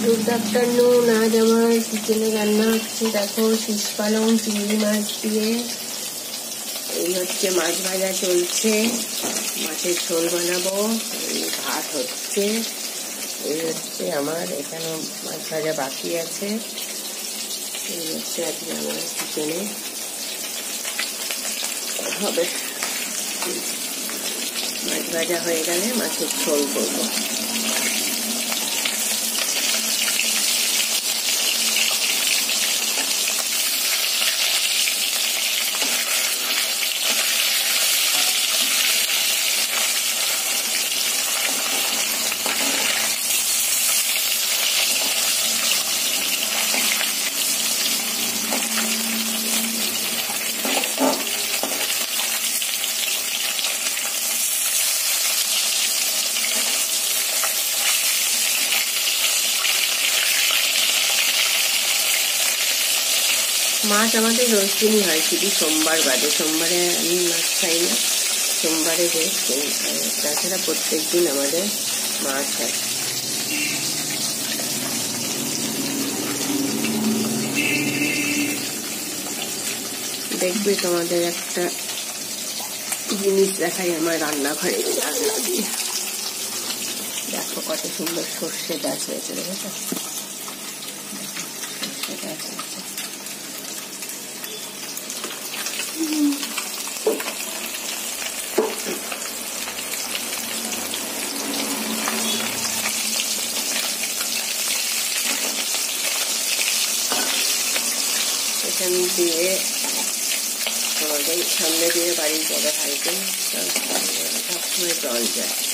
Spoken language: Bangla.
Good afternoon. আজ আমার কিচেনে রান্না হচ্ছে, দেখো, ফিশ পালং চিংড়ি মাছ দিয়ে। এই হচ্ছে মাছ ভাজা চলছে, মাছের ঝোল বানাবো, এই ভাত হচ্ছে। এই হচ্ছে আমার, এখানে মাছ ভাজা বাকি আছে। এই হচ্ছে আজকে আমার কিচেনে হবে। মাছ ভাজা হয়ে গেলে মাছের ঝোল করবো। মাছ আমাদের রোজ দিনই হয়, শুধু সোমবার বাদে। সোমবারে আমি মাছ খাই না, সোমবারে বেশ, তাছাড়া প্রত্যেক দিন আমাদের মাছ হয়। দেখবে তোমাদের একটা জিনিস দেখাই আমার রান্নাঘরে। জানলা দিয়ে দেখো কত সুন্দর সর্ষে গাছ হয়েছে, দেখেছো? সর্ষে গাছ হয়েছে। এখান দিয়ে আমাদের সামনে দিয়ে বাড়ির বড় হাইকেন, সবসময় জল যায়।